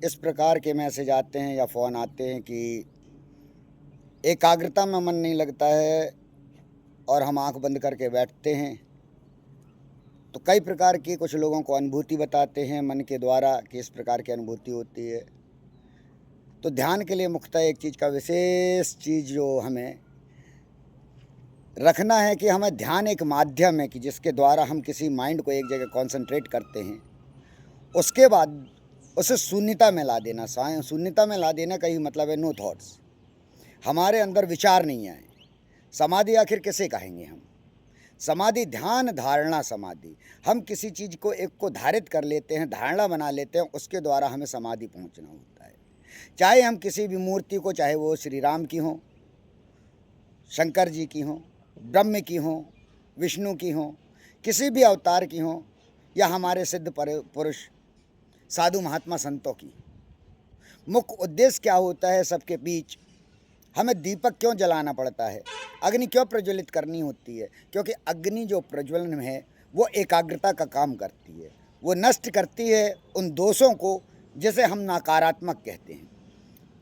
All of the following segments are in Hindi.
इस प्रकार के मैसेज आते हैं या फ़ोन आते हैं कि एकाग्रता में मन नहीं लगता है और हम आँख बंद करके बैठते हैं। तो कई प्रकार की कुछ लोगों को अनुभूति बताते हैं मन के द्वारा कि इस प्रकार की अनुभूति होती है। तो ध्यान के लिए मुख्यतः एक चीज़ का विशेष चीज़ जो हमें रखना है कि हमें ध्यान एक माध्यम है कि जिसके द्वारा हम किसी माइंड को एक जगह कॉन्सन्ट्रेट करते हैं। उसके बाद उसे शून्यता में ला देना। शून्यता में ला देने का ही मतलब है नो थॉट्स। हमारे अंदर विचार नहीं आए। समाधि आखिर किसे कहेंगे हम? समाधि ध्यान धारणा समाधि। हम किसी चीज़ को एक को धारित कर लेते हैं, धारणा बना लेते हैं, उसके द्वारा हमें समाधि पहुंचना होता है। चाहे हम किसी भी मूर्ति को, चाहे वो श्री राम की हो, शंकर जी की हो, ब्रह्म की हो, विष्णु की हो, किसी भी अवतार की हो, या हमारे सिद्ध पुरुष साधु महात्मा संतों की। मुख्य उद्देश्य क्या होता है सबके बीच? हमें दीपक क्यों जलाना पड़ता है? अग्नि क्यों प्रज्वलित करनी होती है? क्योंकि अग्नि जो प्रज्वलन है वो एकाग्रता का काम करती है। वो नष्ट करती है उन दोषों को जिसे हम नकारात्मक कहते हैं।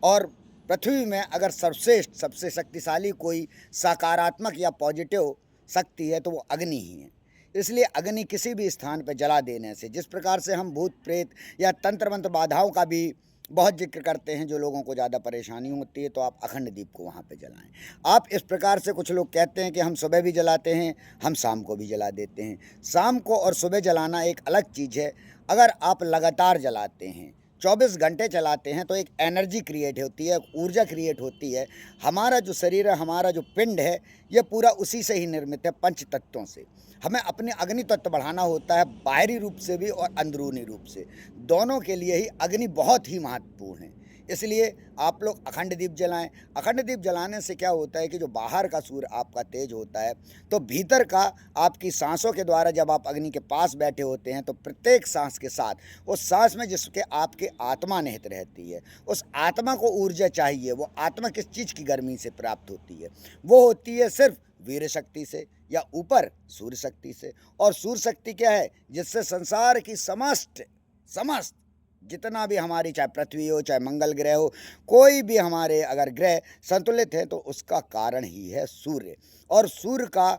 और पृथ्वी में अगर सर्वश्रेष्ठ, सबसे शक्तिशाली कोई सकारात्मक या पॉजिटिव शक्ति है तो वो अग्नि ही है। इसलिए अग्नि किसी भी स्थान पर जला देने से, जिस प्रकार से हम भूत प्रेत या तंत्र मंत्र बाधाओं का भी बहुत जिक्र करते हैं, जो लोगों को ज़्यादा परेशानी होती है, तो आप अखंड दीप को वहाँ पे जलाएं। आप इस प्रकार से, कुछ लोग कहते हैं कि हम सुबह भी जलाते हैं, हम शाम को भी जला देते हैं। शाम को और सुबह जलाना एक अलग चीज़ है। अगर आप लगातार जलाते हैं, 24 घंटे चलाते हैं, तो एक एनर्जी क्रिएट होती है, ऊर्जा क्रिएट होती है। हमारा जो शरीर है, हमारा जो पिंड है, ये पूरा उसी से ही निर्मित है, पंच तत्वों से। हमें अपने अग्नि तत्व बढ़ाना होता है, बाहरी रूप से भी और अंदरूनी रूप से। दोनों के लिए ही अग्नि बहुत ही महत्वपूर्ण है। इसलिए आप लोग अखंड दीप जलाएं। अखंड दीप जलाने से क्या होता है कि जो बाहर का सूर्य आपका तेज होता है, तो भीतर का आपकी सांसों के द्वारा जब आप अग्नि के पास बैठे होते हैं, तो प्रत्येक सांस के साथ उस सांस में जिसके आपके आत्मा निहित रहती है, उस आत्मा को ऊर्जा चाहिए। वो आत्मा किस चीज़ की गर्मी से प्राप्त होती है? वो होती है सिर्फ वीर शक्ति से, या ऊपर सूर्य शक्ति से। और सूर्य शक्ति क्या है? जिससे संसार की समस्त समस्त जितना भी हमारी, चाहे पृथ्वी हो, चाहे मंगल ग्रह हो, कोई भी हमारे अगर ग्रह संतुलित है तो उसका कारण ही है सूर्य। और सूर्य का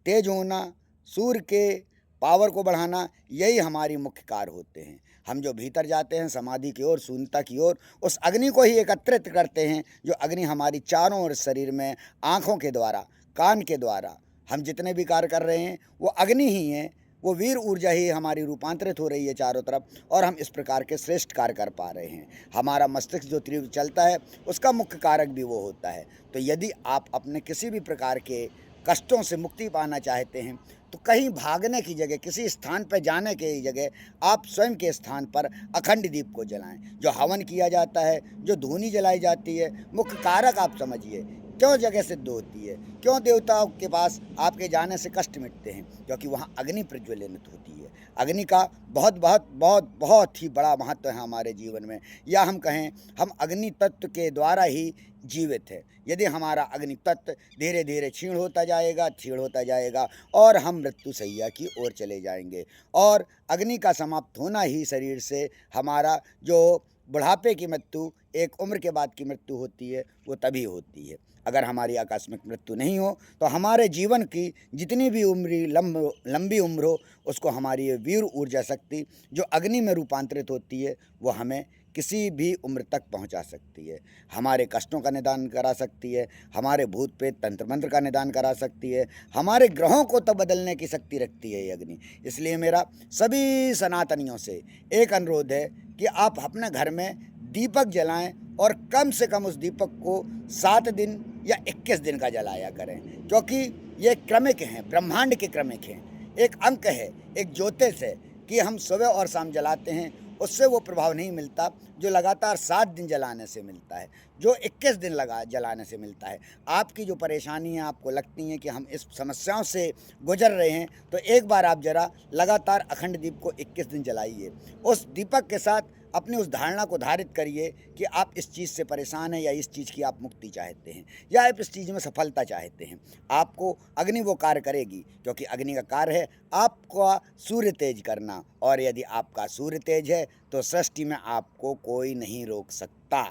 तेज होना, सूर्य के पावर को बढ़ाना, यही हमारी मुख्य कार्य होते हैं। हम जो भीतर जाते हैं समाधि की ओर, शून्यता की ओर, उस अग्नि को ही एकत्रित करते हैं, जो अग्नि हमारी चारों ओर शरीर में, आँखों के द्वारा, कान के द्वारा हम जितने भी कार्य कर रहे हैं वो अग्नि ही है। वो वीर ऊर्जा ही हमारी रूपांतरित हो रही है चारों तरफ, और हम इस प्रकार के श्रेष्ठ कार्य कर पा रहे हैं। हमारा मस्तिष्क जो तीव्र चलता है, उसका मुख्य कारक भी वो होता है। तो यदि आप अपने किसी भी प्रकार के कष्टों से मुक्ति पाना चाहते हैं, तो कहीं भागने की जगह, किसी स्थान पर जाने की जगह, आप स्वयं के स्थान पर अखंड दीप को जलाएं। जो हवन किया जाता है, जो धूनी जलाई जाती है, मुख्य कारक आप समझिए क्यों जगह सिद्ध होती है, क्यों देवताओं के पास आपके जाने से कष्ट मिटते हैं? क्योंकि वहाँ अग्नि प्रज्वलित होती है। अग्नि का बहुत बहुत बहुत बहुत ही बड़ा महत्व है हमारे जीवन में। या हम कहें, हम अग्नि तत्व के द्वारा ही जीवित है। यदि हमारा अग्नि तत्व धीरे धीरे क्षीण होता जाएगा और हम मृत्यु सैया की ओर चले जाएंगे। और अग्नि का समाप्त होना ही शरीर से हमारा जो बुढ़ापे की मृत्यु, एक उम्र के बाद की मृत्यु होती है, वो तभी होती है। अगर हमारी आकस्मिक मृत्यु नहीं हो, तो हमारे जीवन की जितनी भी लंबी उम्र हो, उसको हमारी ये वीर ऊर्जा शक्ति जो अग्नि में रूपांतरित होती है, वो हमें किसी भी उम्र तक पहुंचा सकती है। हमारे कष्टों का निदान करा सकती है, हमारे भूत प्रेत तंत्र मंत्र का निदान करा सकती है, हमारे ग्रहों को तो बदलने की शक्ति रखती है ये अग्नि। इसलिए मेरा सभी सनातनियों से एक अनुरोध है कि आप अपने घर में दीपक जलाएं, और कम से कम उस दीपक को 7 दिन या 21 दिन का जलाया करें। क्योंकि ये क्रमिक हैं, ब्रह्मांड के क्रमिक हैं। एक अंक है, एक ज्योतिष है कि हम सुबह और शाम जलाते हैं, उससे वो प्रभाव नहीं मिलता जो लगातार 7 दिन जलाने से मिलता है, जो 21 दिन जलाने से मिलता है। आपकी जो परेशानी है, आपको लगती है कि हम इस समस्याओं से गुजर रहे हैं, तो एक बार आप जरा लगातार अखंड दीप को 21 दिन जलाइए। उस दीपक के साथ अपनी उस धारणा को धारित करिए कि आप इस चीज़ से परेशान हैं या इस चीज़ की आप मुक्ति चाहते हैं या आप इस चीज़ में सफलता चाहते हैं। आपको अग्नि वो कार्य करेगी, क्योंकि अग्नि का कार्य है आपका सूर्य तेज करना, और यदि आपका सूर्य तेज है तो सृष्टि में आपको कोई नहीं रोक सकता।